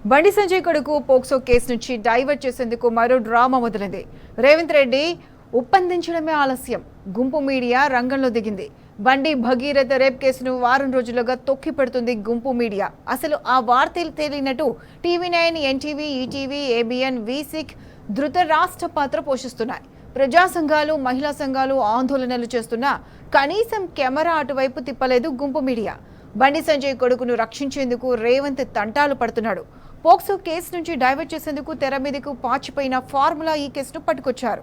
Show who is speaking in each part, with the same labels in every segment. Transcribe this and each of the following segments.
Speaker 1: బండి సంజయ్ కొడుకు POCSO case నుంచి divert చేసేందుకు మరో డ్రామా మొదలైంది. రేవంత్ రెడ్డి ఉప్పందించడమే ఆలస్యం. గుంపు మీడియా రంగంలో దిగింది. బండి భగీరథ రేప్ కేసును వారం రోజులుగా తొక్కి పెడుతుంది గుంపు మీడియా. అసలు ఆ వార్తలు తేలినట్టు TV nine, NTV, ETV, ABN, V six Dhritarashtra పాత్ర పోషిస్తున్నాయి. ప్రజా సంఘాలు, మహిళా సంఘాలు ఆందోళనలు చేస్తున్నా కనీసం కెమెరా అటువైపు తిప్పలేదు గుంపు మీడియా. బండి సంజయ్ కొడుకును రక్షించేందుకు రేవంత్ తంటాలు పడుతున్నాడు. పోక్సో కేసు నుంచి డైవర్ట్ చేసేందుకు తెర మీదకు పాచిపోయిన ఫార్ములా ఈ కేసును పట్టుకొచ్చారు.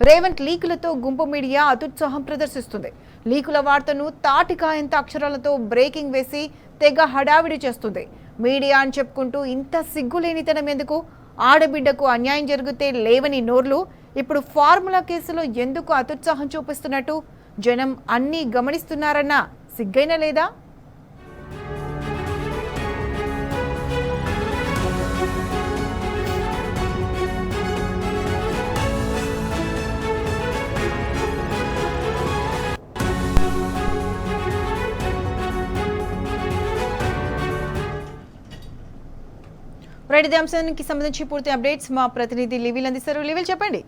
Speaker 1: రేవంత్ లీకులతో గుంపు మీడియా అత్యుత్సాహం ప్రదర్శిస్తుంది. లీకుల వార్తను తాటికాయంత అక్షరాలతో బ్రేకింగ్ వేసి తెగ హడావిడి చేస్తుంది. మీడియా అని చెప్పుకుంటూ ఇంత సిగ్గులేనితనం ఎందుకు? ఆడబిడ్డకు అన్యాయం జరిగితే లేవని నోర్లు ఇప్పుడు ఫార్ములా కేసులో ఎందుకు అత్యుత్సాహం చూపిస్తున్నట్టు? జనం అన్నీ గమనిస్తున్నారన్నా సిగ్గైనా లేదా? ఇదే అంశానికి సంబంధించి పూర్తి అప్డేట్స్ మా ప్రతినిధి లివిల్ అందిస్తారు. లివిల్ చెప్పండి.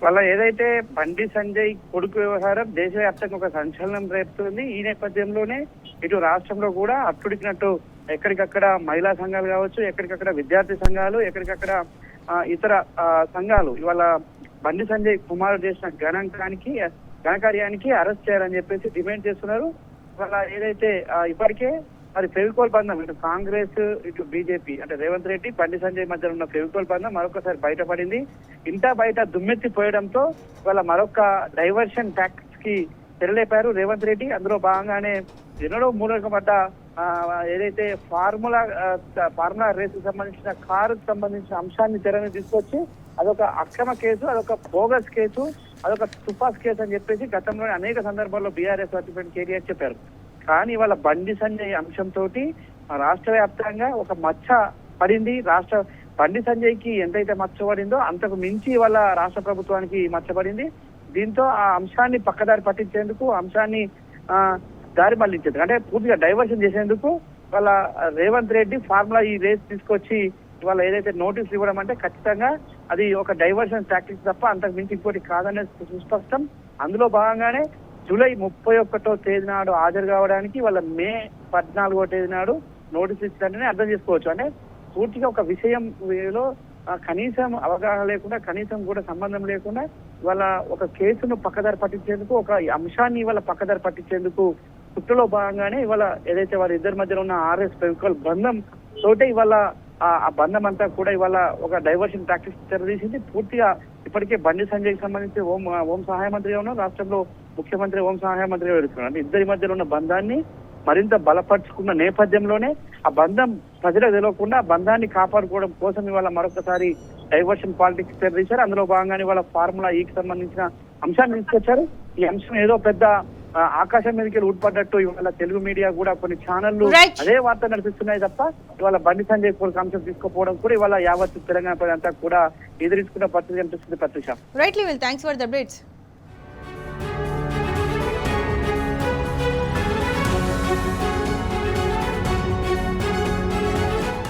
Speaker 2: వాళ్ళ ఏదైతే బండి సంజయ్ కొడుకు వ్యవహారం దేశవ్యాప్తంగా ఒక సంచలనం రేపుతుంది. ఈ నేపథ్యంలోనే ఇటు రాష్ట్రంలో కూడా అట్టుడికినట్టు ఎక్కడికక్కడ మహిళా సంఘాలు కావచ్చు, ఎక్కడికక్కడ విద్యార్థి సంఘాలు, ఎక్కడికక్కడ ఇతర సంఘాలు ఇవాళ బండి సంజయ్ కుమారుడు చేసిన ఘనకార్యానికి అరెస్ట్ చేయాలని చెప్పేసి డిమాండ్ చేస్తున్నారు. వాళ్ళ ఏదైతే ఇప్పటికే మరి ఫెవికోల్ బంధం ఇటు కాంగ్రెస్, ఇటు బీజేపీ అంటే రేవంత్ రెడ్డి, బండి సంజయ్ మధ్య ఉన్న ఫెవికోల్ బంధం మరొకసారి బయటపడింది. ఇంటా బయట దుమ్మెత్తిపోయడంతో వాళ్ళ మరొక డైవర్షన్ టాక్టిక్స్ కి తెరలేపారు రేవంత్ రెడ్డి. అందులో భాగంగానే ఎన్నడో మూలకపడ్డ ఏదైతే ఫార్ములా రేసుకు సంబంధించిన కారుకు సంబంధించిన అంశాన్ని తెరని తీసుకొచ్చి అదొక అక్రమ కేసు, అదొక బోగస్ కేసు, అదొక తుపాస్ కేసు అని చెప్పేసి గతంలోనే అనేక సందర్భాల్లో బీఆర్ఎస్ అధ్యక్షుడు కేటీఆర్ చెప్పారు. కానీ వాళ్ళ బండి సంజయ్ అంశంతో రాష్ట్ర వ్యాప్తంగా ఒక మచ్చ పడింది. బండి సంజయ్ కి ఎంతైతే మచ్చ పడిందో అంతకు మించి వాళ్ళ రాష్ట్ర ప్రభుత్వానికి మచ్చపడింది. దీంతో ఆ అంశాన్ని పక్కదారి పట్టించేందుకు, అంశాన్ని దారి మళ్లించేందుకు అంటే పూర్తిగా డైవర్షన్ చేసేందుకు వాళ్ళ రేవంత్ రెడ్డి ఫార్ములా ఈ రేస్ తీసుకొచ్చి వాళ్ళ ఏదైతే నోటీసులు ఇవ్వడం అంటే ఖచ్చితంగా అది ఒక డైవర్షన్ టాక్టిక్స్ తప్ప అంతకు మించి ఇంకోటి కాదనేది సుస్పష్టం. అందులో భాగంగానే జూలై 31వ తేదీ నాడు హాజరు కావడానికి వాళ్ళ మే 14వ తేదీ నాడు నోటీసు ఇచ్చిందంటేనే అర్థం చేసుకోవచ్చు. అంటే పూర్తిగా ఒక విషయంలో కనీసం అవగాహన లేకుండా, కనీసం కూడా సంబంధం లేకుండా వాళ్ళ ఒక కేసును పక్కదారి పట్టించేందుకు, ఒక అంశాన్ని ఇవాళ పక్కదారి పట్టించేందుకు కుట్రలో భాగంగానే ఇవాళ ఏదైతే వారి ఇద్దరి మధ్యలో ఉన్న ఆర్ఎస్ ఫెవికోల్ బంధం తోటే ఇవాళ ఆ బంధం అంతా కూడా ఇవాళ ఒక డైవర్షన్ ప్రాక్టీస్ తెరదీసింది. పూర్తిగా ఇప్పటికే బండి సంజయ్కి సంబంధించి హోం సహాయ మంత్రిగా ఉన్నారు, రాష్ట్రంలో ముఖ్యమంత్రి హోం సహాయ మంత్రిగా వెళ్తున్నారు. అంటే ఇద్దరి మధ్యలో ఉన్న బంధాన్ని మరింత బలపరుచుకున్న నేపథ్యంలోనే ఆ బంధం ప్రజలకు తెలియకుండా ఆ బంధాన్ని కాపాడుకోవడం కోసం ఇవాళ మరొకసారి డైవర్షన్ పాలిటిక్స్ తెరదీశారు. అందులో భాగంగానే ఇవాళ ఫార్ములా ఈకి సంబంధించిన అంశాన్ని తీసుకొచ్చారు. ఈ అంశం ఏదో పెద్ద ఆకాశం మీదకి ఊడ్పడ్డట్టు ఇవాళ తెలుగు మీడియా కూడా కొన్ని ఛానళ్లు అదే వార్త నడిపిస్తున్నాయి తప్ప ఇవాళ బండి సంజయ్ కొడుకు అంశం తీసుకుపోవడం కూడా ఇవాళ యావత్ తెలంగాణ ప్రజలంతా కూడా ఎదురించుకున్న పరిస్థితి కనిపిస్తుంది. Pratyusha.
Speaker 1: Right level, thanks for the updates.